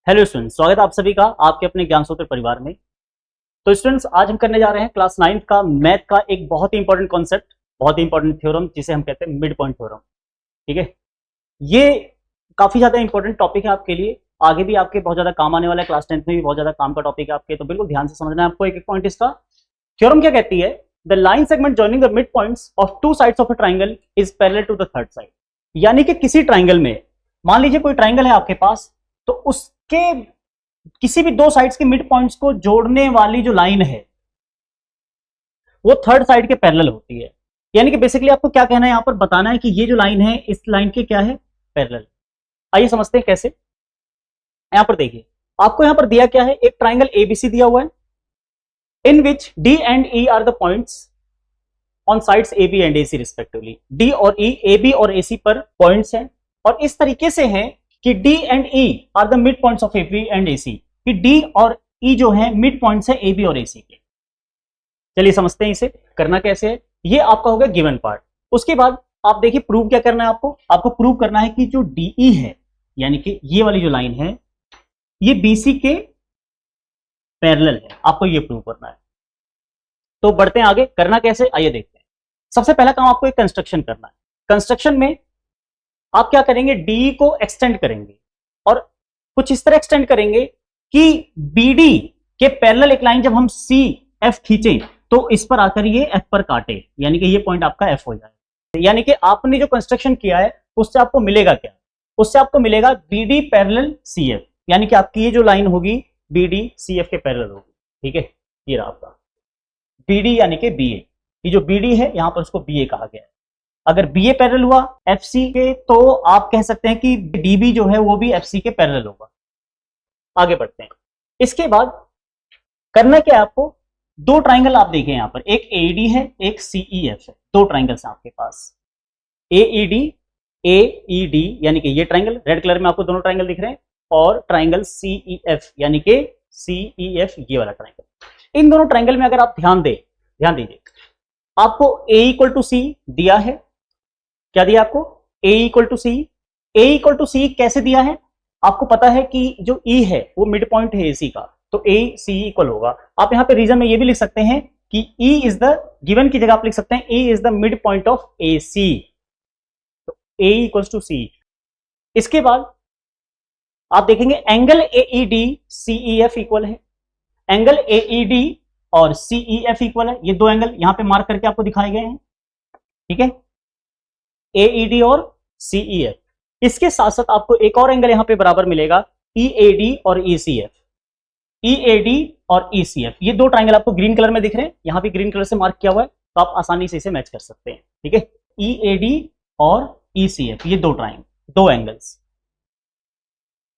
Hello students, स्वागत है आप सभी का आपके अपने ज्ञान सूत्र परिवार में। तो स्टूडेंट्स, आज हम करने जा रहे हैं क्लास 9th का मैथ का एक बहुत ही इंपॉर्टेंट कॉन्सेप्ट, बहुत ही इंपॉर्टेंट थ्योरम जिसे हम कहते हैं मिड पॉइंट थ्योरम। ठीक है, ये काफी ज्यादा इंपॉर्टेंट टॉपिक है आपके लिए, आगे भी आपके बहुत ज्यादा काम आने वाला है, क्लास 10th में भी बहुत ज्यादा काम का टॉपिक है आपके, तो बिल्कुल ध्यान से समझना है आपको एक एक पॉइंट इसका। थ्योरम क्या कहती है? The line segment joining the mid points of two sides of a triangle is parallel to the third side. यानी कि किसी ट्राइंगल में, मान लीजिए कोई ट्राइंगल है आपके पास, तो उसके किसी भी दो साइड्स के मिड पॉइंट्स को जोड़ने वाली जो लाइन है वो थर्ड साइड के पैरेलल होती है। यानी कि बेसिकली आपको क्या कहना है, यहां पर बताना है कि ये जो लाइन है इस लाइन के क्या है, पैरेलल। आइए समझते हैं कैसे। यहां पर देखिए, आपको यहां पर दिया क्या है, एक ट्राइंगल एबीसी दिया हुआ है in which D and E are the points on sides A B and A C respectively. D और ई, ए बी और ए सी पर पॉइंट्स हैं और इस तरीके से हैं कि D and E are the mid points of AB and AC, कि D और E जो है मिड पॉइंट्स है AB और AC के। चलिए समझते हैं इसे करना कैसे है। ये आपका हो गया गिवन पार्ट। उसके बाद आप देखिए प्रूव क्या करना है आपको प्रूव करना है कि जो DE है, यानी कि ये वाली जो लाइन है, ये BC के पैरेलल है, आपको ये प्रूव करना है। तो बढ़ते हैं आगे, करना कैसे आइए देखते हैं। सबसे पहला काम आपको एक कंस्ट्रक्शन करना है। कंस्ट्रक्शन में आप क्या करेंगे, डी को एक्सटेंड करेंगे और कुछ इस तरह एक्सटेंड करेंगे कि बीडी के पैरेलल एक लाइन जब हम सी एफ खींचें तो इस पर आकर ये एफ पर काटे, यानी कि ये पॉइंट आपका एफ हो जाए। यानी कि आपने जो कंस्ट्रक्शन किया है उससे आपको मिलेगा क्या, उससे आपको मिलेगा बीडी पैरेलल सी एफ, यानी कि आपकी ये जो लाइन होगी बीडी सी एफ के पैरेलल होगी। ठीक है, ये रहा आपका बीडी यानी कि बी ए। ये जो बीडी है यहां पर उसको बी ए कहा गया है। अगर BA पैरेलल हुआ FC के तो आप कह सकते हैं कि DB जो है वो भी FC के पैरेलल होगा। आगे बढ़ते हैं। इसके बाद करना क्या है आपको, दो ट्राइंगल आप देखें यहां पर, एक AED है एक CEF है, दो ट्राइंगल्स हैं आपके पास, AED यानी कि ये ट्राइंगल रेड कलर में आपको दोनों ट्राइंगल दिख रहे हैं, और ट्राइंगल CEF यानी कि CEF ये वाला ट्राइंगल। इन दोनों ट्राइंगल में अगर आप ध्यान दीजिए, आपको A इक्वल टू सी दिया है। क्या दिया आपको, A equal to C. A equal to C कैसे दिया है, आपको पता है कि जो E है वो मिड पॉइंट है AC का, तो A C इक्वल होगा। आप यहां पे रीजन में ये भी लिख सकते हैं कि E इज द गिवन की जगह आप लिख सकते हैं E is the mid point of AC, तो A इक्वल्स टू C। इसके बाद आप देखेंगे एंगल AED CEF इक्वल है, एंगल AED और CEF इक्वल है। ये दो एंगल यहां पे मार्क करके आपको दिखाए गए हैं। ठीक है, AED और CEF। इसके साथ साथ आपको एक और एंगल यहां पे बराबर मिलेगा, EAD और ECF। EAD और ECF ये दो ट्राइंगल आपको ग्रीन कलर में दिख रहे हैं, यहां पे ग्रीन कलर से मार्क किया हुआ है, तो आप आसानी से इसे मैच कर सकते हैं। ठीक है, EAD और ECF ये दो ट्राइंगल, दो एंगल्स।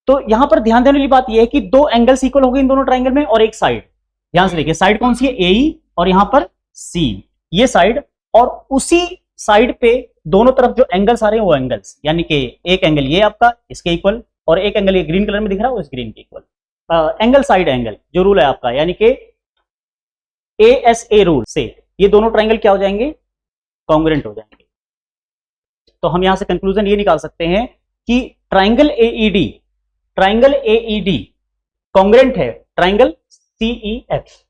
तो यहां पर ध्यान देने वाली बात यह है कि दो एंगल्स इक्वल हो गए इन दोनों ट्राइंगल में, और एक साइड, ध्यान से देखिए साइड कौन सी है, AE और यहां पर C, ये साइड, और उसी साइड पे दोनों तरफ जो एंगल्स आ रहे हैं वो एंगल्स, यानी कि एक एंगल ये आपका इसके इक्वल, और एक एंगल ये ग्रीन कलर में दिख रहा है वो इस ग्रीन के इक्वल। एंगल साइड एंगल जो रूल है आपका, यानी कि ASA रूल से ये दोनों ट्राइंगल क्या हो जाएंगे, कॉन्ग्रुएंट हो जाएंगे। तो हम यहां से कंक्लूजन ये निकाल सकते हैं कि ट्राइंगल AED कॉन्ग्रुएंट है ट्राइंगल CEF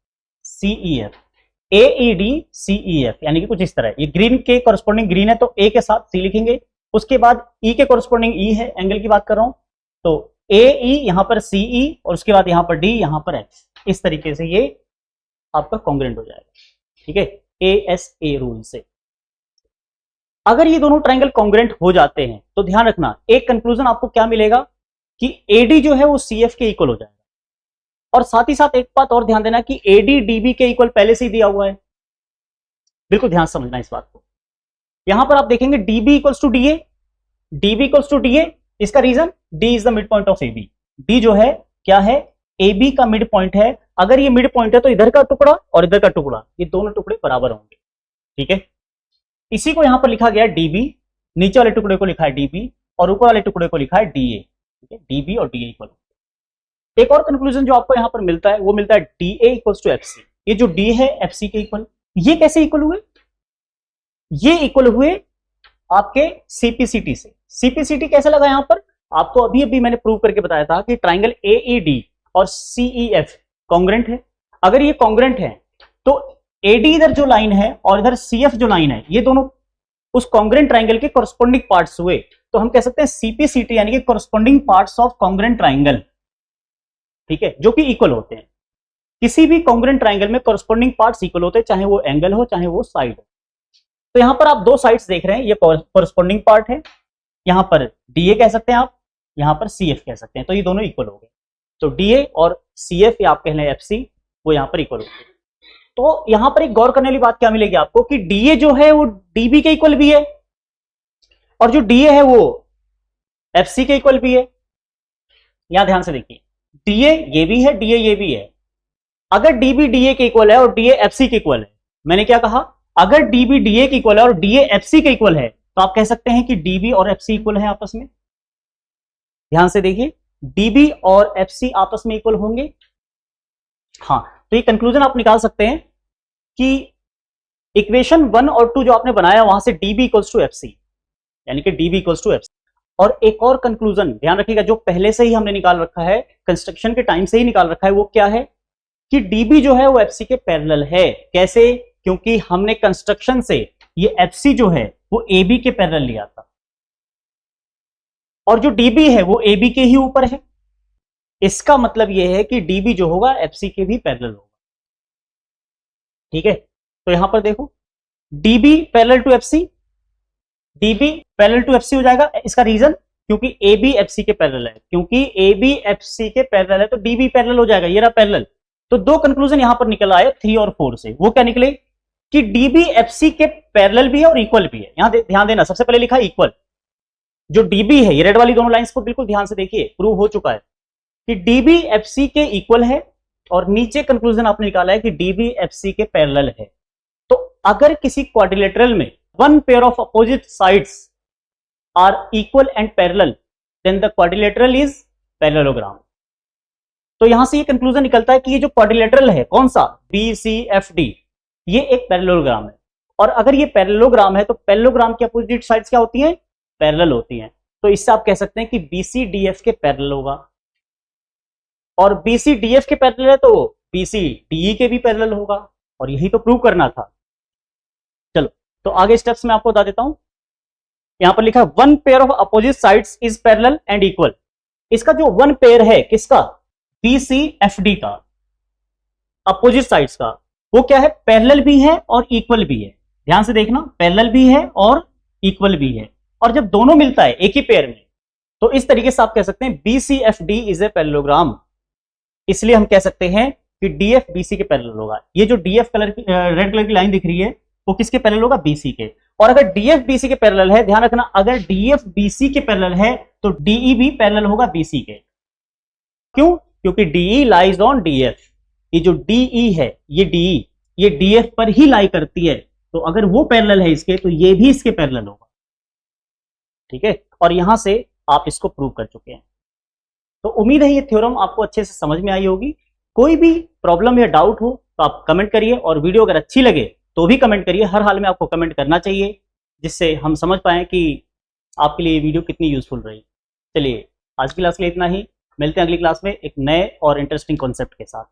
AED CEF, यानी कि कुछ इस तरह, ये ग्रीन के कॉरस्पॉन्डिंग ग्रीन है तो A के साथ C लिखेंगे, उसके बाद E के कॉरस्पॉन्डिंग E है, एंगल की बात कर रहा हूं, तो AE यहां पर CE और उसके बाद यहां पर D यहां पर X, इस तरीके से ये आपका कॉन्ग्रुएंट हो जाएगा। ठीक है, ASA रूल से अगर ये दोनों ट्राइंगल कॉन्ग्रुएंट हो जाते हैं तो ध्यान रखना, एक कंक्लूजन आपको क्या मिलेगा कि AD जो है वो CF के इक्वल हो जाएगा। और साथ ही साथ एक बात और ध्यान देना कि AD DB के इक्वल पहले से ही दिया हुआ है, बिल्कुल ध्यान समझना इस बात को। यहां पर आप देखेंगे DB equals to DA, DB equals to DA, इसका reason D is the mid point of AB। D जो है क्या है, AB का मिड पॉइंट है। अगर ये मिड पॉइंट है तो इधर का टुकड़ा और इधर का टुकड़ा, ये दोनों टुकड़े बराबर होंगे। ठीक है, इसी को यहां पर लिखा गया है DB, नीचे वाले टुकड़े को लिखा है DB और ऊपर वाले टुकड़े को लिखा है DA। ठीक है, DB और DA इक्वल। एक और कंक्लूजन जो आपको यहां पर मिलता है वो मिलता है DA इक्वल्स टू FC। ये जो D है FC के इक्वल, ये कैसे इक्वल हुए, ये इक्वल हुए आपके CPCT से। CPCT कैसे लगा यहां पर, आपको अभी अभी मैंने प्रूव करके बताया था कि ट्राइंगल AED और CEF कॉन्ग्रेंट है। अगर ये कॉन्ग्रेंट है तो AD इधर जो लाइन है और इधर CF जो लाइन है, ये दोनों उस कॉन्ग्रेंट ट्राइंगल के कॉरस्पॉन्डिंग पार्ट्स हुए, तो हम कह सकते हैं CPCT यानी कि corresponding parts of congruent triangle, ठीक है, जो कि इक्वल होते हैं। किसी भी कॉन्ग्रेंट ट्राइंगल में कॉरस्पॉन्डिंग पार्ट्स इक्वल होते हैं, चाहे वो एंगल हो चाहे वो साइड हो। तो यहां पर आप दो साइड्स देख रहे हैं, ये कॉरस्पॉन्डिंग पार्ट है, यहां पर DA कह सकते हैं आप, यहां पर CF कह सकते हैं, तो ये दोनों इक्वल हो गए। तो DA और CF या आप कह लें FC, वो यहां पर इक्वल हो गए। तो यहां पर एक गौर करने वाली बात क्या मिलेगी आपको कि DA जो है वो DB के इक्वल भी है और जो DA है वो FC के इक्वल भी है। यहां ध्यान से देखिए, DA ये भी है, DA ये भी है। अगर DB DA के इक्वल है और DA FC के इक्वल है, मैंने क्या कहा, अगर DB DA के इक्वल है और DA FC के इक्वल है, तो आप कह सकते हैं कि DB और FC इक्वल है आपस में। ध्यान से देखिए, DB और FC आपस में इक्वल होंगे। हाँ, तो ये कंक्लूजन आप निकाल सकते हैं कि इक्वेशन 1 और 2 जो आपने बनाया वहां से DB इक्वल्स टू FC, यानी कि DB इक्वल्स टू FC। और एक और कंक्लूजन ध्यान रखिएगा, जो पहले से ही हमने निकाल रखा है, कंस्ट्रक्शन के टाइम से ही निकाल रखा है, वो क्या है कि DB जो है वो FC के पैरेलल है। कैसे? क्योंकि हमने कंस्ट्रक्शन से ये FC जो है वो AB के पैरेलल लिया था और जो DB है वो AB के ही ऊपर है। इसका मतलब यह है कि DB जो होगा FC के भी पैरेलल होगा, ठीक है। तो यहां पर देखो, DB parallel to FC, DB parallel to FC हो जाएगा। इसका रीजन क्योंकि AB FC के पैरेलल है, क्योंकि AB FC के पैरेलल है तो DB पैरेलल हो जाएगा, ये रहा पैरेलल। तो दो कंक्लूजन यहां पर निकल आए 3 और 4 से। वो क्या निकले कि DB FC के पैरेलल भी है और इक्वल भी है। यहां ध्यान देना, सबसे पहले लिखा इक्वल। जो DB है, ये रेड वाली दोनों लाइंस को बिल्कुल ध्यान से देखिए, प्रूव हो चुका है कि DB FC के इक्वल है और नीचे कंक्लूजन आपने निकाला है कि DB FC के पैरेलल है। तो अगर किसी क्वाड्रिलेटरल में one pair of opposite sides are equal and parallel, then the quadrilateral is parallelogram. तो यहां से ये कंक्लूजन निकलता है कि ये जो क्वाड्रिलेटरल है, कौन सा, BCFD, ये एक पैरेललोग्राम है। और अगर ये पैरेललोग्राम है तो पैरेललोग्राम की अपोजिट साइड्स क्या होती हैं, पैरेलल होती हैं। तो इससे आप कह सकते हैं कि BCDF के पैरेलल होगा, और BCDF के पैरेलल है तो BCDE के भी पैरेलल होगा, और यही तो प्रूव करना था। चलो, तो आगे स्टेप्स में आपको बता देता हूं। यहां पर लिखा है one pair of opposite sides is parallel and equal. इसका जो वन पेयर है किसका, BCFD का, अपोजिट साइड्स का, वो क्या है, पैरेलल भी है और इक्वल भी है। ध्यान से देखना, पैरेलल भी है और इक्वल भी है। और जब दोनों मिलता है एक ही पेयर में, तो इस तरीके से आप कह सकते हैं BCFD इज ए पैरेललोग्राम। इसलिए हम कह सकते हैं कि DF BC के पैरेलल होगा। ये जो DF कलर की रेड कलर की लाइन दिख रही है वो किसके पैरेलल होगा, BC के। और अगर DF BC के पैरेलल है, ध्यान रखना, अगर DF BC के पैरेलल है तो DE भी पैरेलल होगा BC के। क्यों? क्योंकि DE लाइज ऑन DF। ये जो DE है, ये DE, ये DF पर ही लाई करती है। तो अगर वो पैरेलल है इसके, तो ये भी इसके पैरेलल होगा, ठीक है। और यहां से आप इसको प्रूव कर चुके हैं। तो उम्मीद है ये थ्योरम आपको अच्छे से समझ में आई होगी। कोई भी प्रॉब्लम या डाउट हो तो आप कमेंट करिए, और वीडियो अगर अच्छी लगे तो भी कमेंट करिए। हर हाल में आपको कमेंट करना चाहिए, जिससे हम समझ पाएं कि आपके लिए वीडियो कितनी यूजफुल रही। चलिए, आज की क्लास के लिए इतना ही। मिलते हैं अगली क्लास में एक नए और इंटरेस्टिंग कॉन्सेप्ट के साथ।